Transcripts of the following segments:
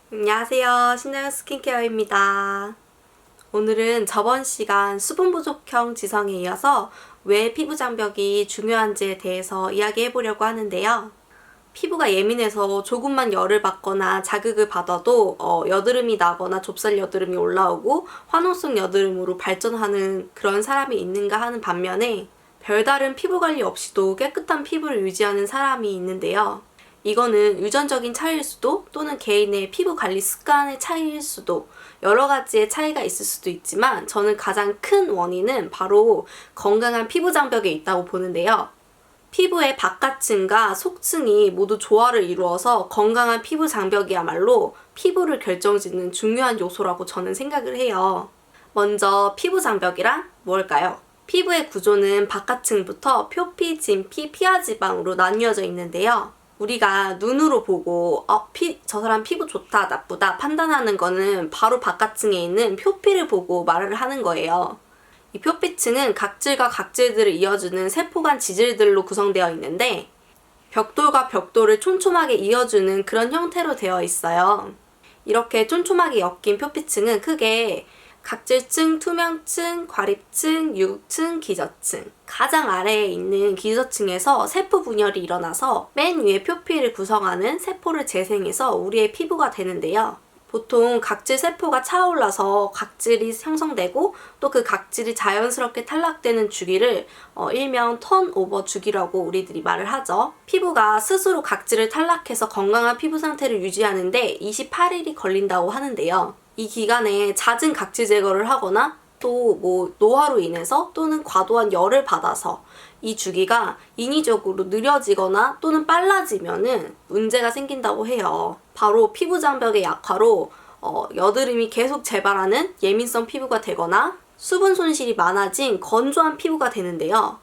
안녕하세요. 신나요 스킨케어입니다. 오늘은 저번 시간 수분 부족형 지성에 이어서 왜 피부 장벽이 중요한지에 대해서 이야기해 보려고 하는데요. 피부가 예민해서 조금만 열을 받거나 자극을 받아도 여드름이 나거나 좁쌀 여드름이 올라오고 화농성 여드름으로 발전하는 그런 사람이 있는가 하는 반면에 별다른 피부 관리 없이도 깨끗한 피부를 유지하는 사람이 있는데요. 이거는 유전적인 차이일 수도 또는 개인의 피부 관리 습관의 차이일 수도 여러 가지의 차이가 있을 수도 있지만 저는 가장 큰 원인은 바로 건강한 피부 장벽에 있다고 보는데요. 피부의 바깥층과 속층이 모두 조화를 이루어서 건강한 피부 장벽이야말로 피부를 결정짓는 중요한 요소라고 저는 생각을 해요. 먼저 피부 장벽이란 뭘까요? 피부의 구조는 바깥층부터 표피, 진피, 피하지방으로 나뉘어져 있는데요. 우리가 눈으로 보고 저 사람 피부 좋다, 나쁘다 판단하는 거는 바로 바깥층에 있는 표피를 보고 말을 하는 거예요. 이 표피층은 각질과 각질들을 이어주는 세포간 지질들로 구성되어 있는데 벽돌과 벽돌을 촘촘하게 이어주는 그런 형태로 되어 있어요. 이렇게 촘촘하게 엮인 표피층은 크게 각질층, 투명층, 과립층, 유극층, 기저층. 가장 아래에 있는 기저층에서 세포 분열이 일어나서 맨 위에 표피를 구성하는 세포를 재생해서 우리의 피부가 되는데요. 보통 각질 세포가 차올라서 각질이 형성되고 또 그 각질이 자연스럽게 탈락되는 주기를 일명 턴오버 주기라고 우리들이 말을 하죠. 피부가 스스로 각질을 탈락해서 건강한 피부 상태를 유지하는데 28일이 걸린다고 하는데요. 이 기간에 잦은 각질 제거를 하거나 또 노화로 인해서 또는 과도한 열을 받아서 이 주기가 인위적으로 느려지거나 또는 빨라지면은 문제가 생긴다고 해요. 바로 피부 장벽의 약화로 여드름이 계속 재발하는 예민성 피부가 되거나 수분 손실이 많아진 건조한 피부가 되는데요.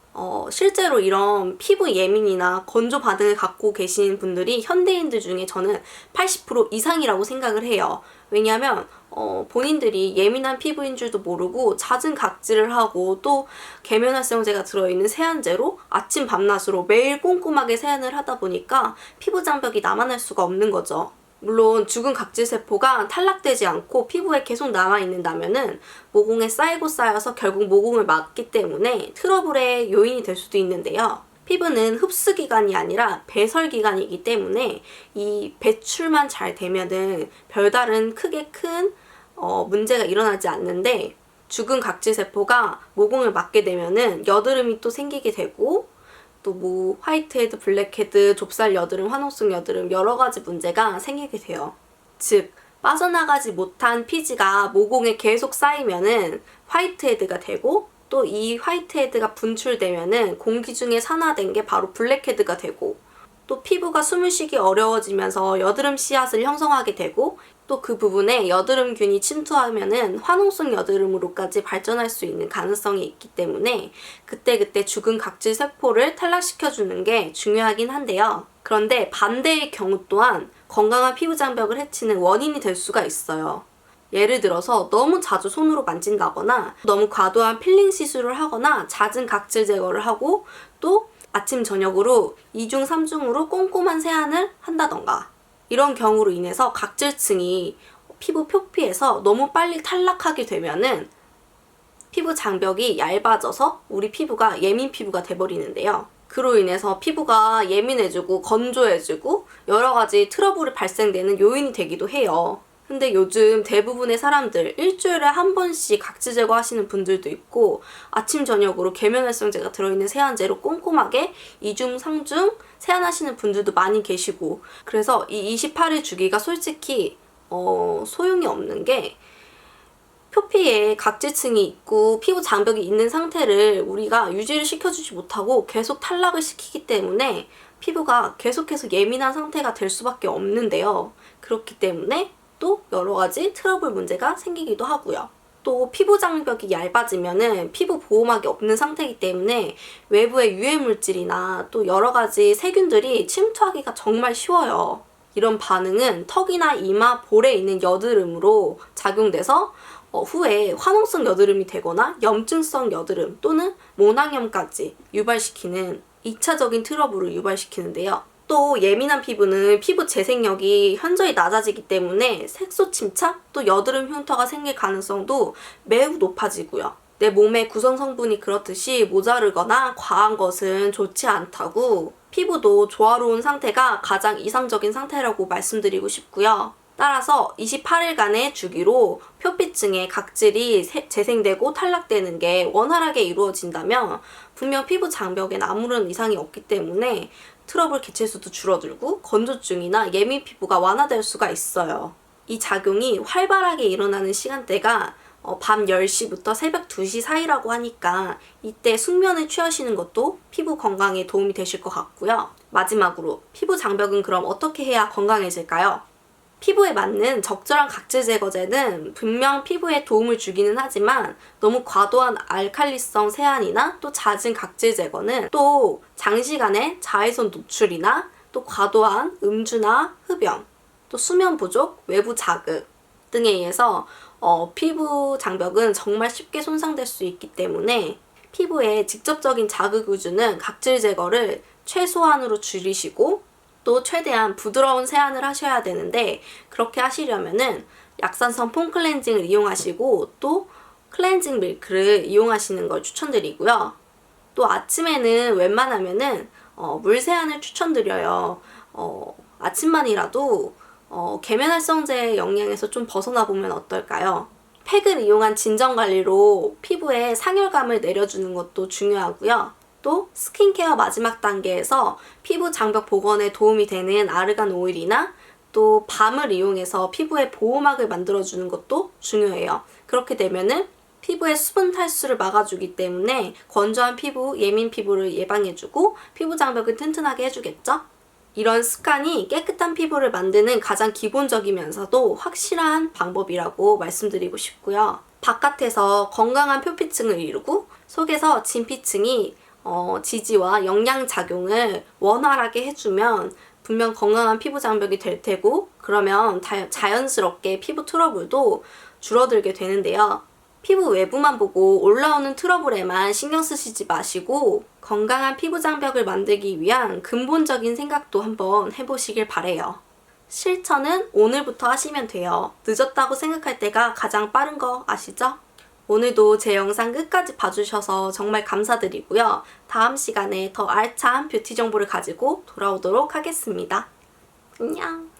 실제로 이런 피부 예민이나 건조 반응을 갖고 계신 분들이 현대인들 중에 저는 80% 이상이라고 생각을 해요. 왜냐하면 본인들이 예민한 피부인 줄도 모르고 잦은 각질을 하고 또 계면활성제가 들어있는 세안제로 아침 밤낮으로 매일 꼼꼼하게 세안을 하다 보니까 피부 장벽이 남아날 수가 없는 거죠. 물론 죽은 각질세포가 탈락되지 않고 피부에 계속 남아있는다면은 모공에 쌓이고 쌓여서 결국 모공을 막기 때문에 트러블의 요인이 될 수도 있는데요. 피부는 흡수기관이 아니라 배설기관이기 때문에 이 배출만 잘 되면은 별다른 크게 큰 문제가 일어나지 않는데 죽은 각질세포가 모공을 막게 되면은 여드름이 또 생기게 되고 또 화이트헤드, 블랙헤드, 좁쌀 여드름, 화농성 여드름 여러 가지 문제가 생기게 돼요. 즉 빠져나가지 못한 피지가 모공에 계속 쌓이면은 화이트헤드가 되고 또 이 화이트헤드가 분출되면은 공기 중에 산화된 게 바로 블랙헤드가 되고 또 피부가 숨을 쉬기 어려워지면서 여드름 씨앗을 형성하게 되고 또 그 부분에 여드름균이 침투하면은 화농성 여드름으로까지 발전할 수 있는 가능성이 있기 때문에 그때그때 죽은 각질 세포를 탈락시켜주는 게 중요하긴 한데요. 그런데 반대의 경우 또한 건강한 피부 장벽을 해치는 원인이 될 수가 있어요. 예를 들어서 너무 자주 손으로 만진다거나 너무 과도한 필링 시술을 하거나 잦은 각질 제거를 하고 또 아침 저녁으로 2중 3중으로 꼼꼼한 세안을 한다던가 이런 경우로 인해서 각질층이 피부 표피에서 너무 빨리 탈락하게 되면은 피부 장벽이 얇아져서 우리 피부가 예민 피부가 돼버리는데요. 그로 인해서 피부가 예민해지고 건조해지고 여러 가지 트러블이 발생되는 요인이 되기도 해요. 근데 요즘 대부분의 사람들 일주일에 한 번씩 각질 제거하시는 분들도 있고 아침 저녁으로 계면활성제가 들어있는 세안제로 꼼꼼하게 2중 3중 세안하시는 분들도 많이 계시고 그래서 이 28일 주기가 솔직히 소용이 없는 게 표피에 각질층이 있고 피부 장벽이 있는 상태를 우리가 유지를 시켜주지 못하고 계속 탈락을 시키기 때문에 피부가 계속해서 예민한 상태가 될 수밖에 없는데요. 그렇기 때문에 또 여러 가지 트러블 문제가 생기기도 하고요. 또 피부 장벽이 얇아지면은 피부 보호막이 없는 상태이기 때문에 외부의 유해 물질이나 또 여러 가지 세균들이 침투하기가 정말 쉬워요. 이런 반응은 턱이나 이마, 볼에 있는 여드름으로 작용돼서 후에 화농성 여드름이 되거나 염증성 여드름 또는 모낭염까지 유발시키는 2차적인 트러블을 유발시키는데요. 또 예민한 피부는 피부 재생력이 현저히 낮아지기 때문에 색소 침착, 또 여드름 흉터가 생길 가능성도 매우 높아지고요. 내 몸의 구성 성분이 그렇듯이 모자르거나 과한 것은 좋지 않다고, 피부도 조화로운 상태가 가장 이상적인 상태라고 말씀드리고 싶고요. 따라서 28일간의 주기로 표피층의 각질이 재생되고 탈락되는 게 원활하게 이루어진다면 분명 피부 장벽엔 아무런 이상이 없기 때문에 트러블 개체수도 줄어들고 건조증이나 예민 피부가 완화될 수가 있어요. 이 작용이 활발하게 일어나는 시간대가 밤 10시부터 새벽 2시 사이라고 하니까 이때 숙면을 취하시는 것도 피부 건강에 도움이 되실 것 같고요. 마지막으로 피부 장벽은 그럼 어떻게 해야 건강해질까요? 피부에 맞는 적절한 각질 제거제는 분명 피부에 도움을 주기는 하지만 너무 과도한 알칼리성 세안이나 또 잦은 각질 제거는 또 장시간의 자외선 노출이나 또 과도한 음주나 흡연, 또 수면 부족, 외부 자극 등에 의해서 피부 장벽은 정말 쉽게 손상될 수 있기 때문에 피부에 직접적인 자극을 주는 각질 제거를 최소한으로 줄이시고 또 최대한 부드러운 세안을 하셔야 되는데, 그렇게 하시려면은 약산성 폼 클렌징을 이용하시고 또 클렌징 밀크를 이용하시는 걸 추천드리고요. 또 아침에는 웬만하면은 물 세안을 추천드려요. 아침만이라도 계면활성제의 영향에서 좀 벗어나 보면 어떨까요? 팩을 이용한 진정관리로 피부에 상열감을 내려주는 것도 중요하고요. 또 스킨케어 마지막 단계에서 피부 장벽 복원에 도움이 되는 아르간 오일이나 또 밤을 이용해서 피부에 보호막을 만들어주는 것도 중요해요. 그렇게 되면은 피부의 수분 탈수를 막아주기 때문에 건조한 피부, 예민 피부를 예방해주고 피부 장벽을 튼튼하게 해주겠죠? 이런 습관이 깨끗한 피부를 만드는 가장 기본적이면서도 확실한 방법이라고 말씀드리고 싶고요. 바깥에서 건강한 표피층을 이루고 속에서 진피층이 지지와 영양작용을 원활하게 해주면 분명 건강한 피부 장벽이 될 테고, 그러면 자연스럽게 피부 트러블도 줄어들게 되는데요. 피부 외부만 보고 올라오는 트러블에만 신경 쓰시지 마시고 건강한 피부 장벽을 만들기 위한 근본적인 생각도 한번 해보시길 바래요. 실천은 오늘부터 하시면 돼요. 늦었다고 생각할 때가 가장 빠른 거 아시죠? 오늘도 제 영상 끝까지 봐주셔서 정말 감사드리고요. 다음 시간에 더 알찬 뷰티 정보를 가지고 돌아오도록 하겠습니다. 안녕!